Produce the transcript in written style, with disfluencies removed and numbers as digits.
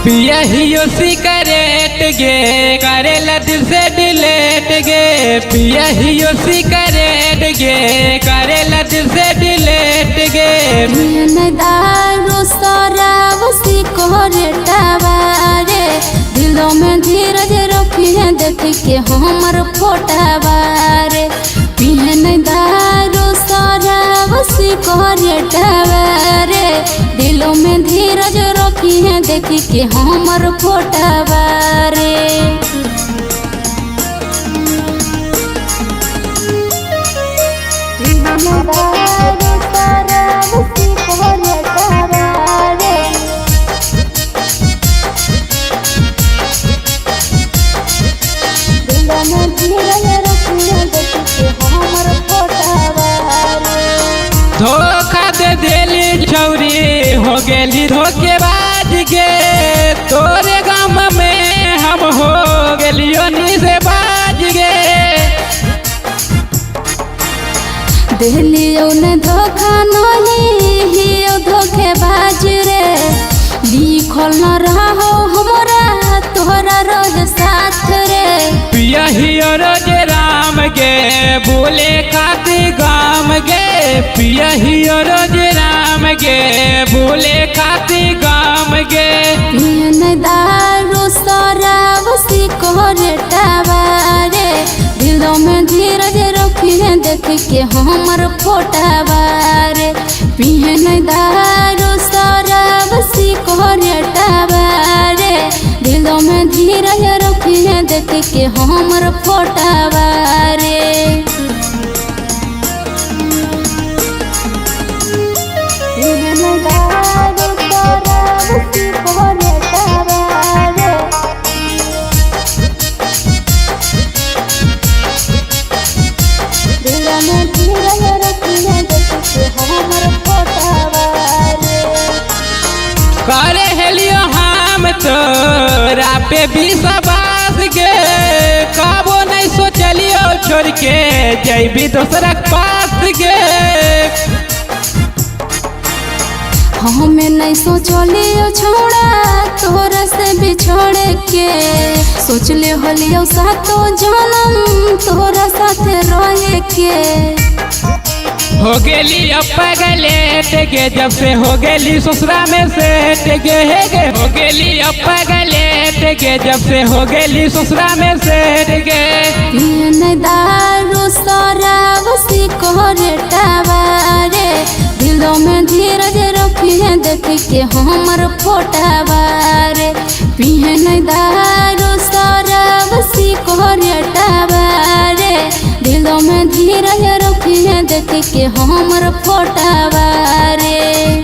पियहियो cigarette गे करेला दिल से डिलेट गे, पियहियो सिगरेट गे करेला दिल से डिलेट गे। दारू शराब सिगरेटवा रे दिलों में धीरज रखिए देख के हमर फोटवा रे। पियन दारू शराब सिगरेटवा रे दिलों में धीरज रखिए देख के हमर फोटवा रे। धोखा दे देली छौरी हो गेली धोखेबाज गे, तोरे गाँव में हम हो गेलियो से बाज गे। दिलियो ने धोखा नहीं धोखेबाज रे, लिखल न रहा हो हमारा तोहरा रोज साथ रे। पियहियो रोज राम गे बोले खाती गाम गे, पियहियो रोज राम गे बोले खाती गाम गे। पियन दारू शराब सिगरेटवा रे दिलों में धीरज रखिए देख के हमर फोटवा रे। पियन दारू शराब सिगरेटवा रे दिलों में धीरज रखिए देख के हमर फोटवा रे। करे हेलियो हम तोरा पे विश्वास गे, कबो नहीं सोचलियो छोड़ के जैबी दूसरा पास गे। हमें नहीं सोचलियो छोड़ा तोरा से बिछोड़े के, सोचले होलियो सातो जन्म तोरा साथ रहे के। हो गेली पगलेट गे जब से हो गेली ससुरा में सेट गे गे, हो गेली पगलेट गे जब से हो गेली ससुरा में सेट गे। पियन दारू शराब सिगरेटवा रे दिलों में धीरज रखिए देख के हमर फोटवा रे। पियन दारू शराब सिगरेटवा रे दिलों में धीरज रखिए देख के हमर फोटवा रे।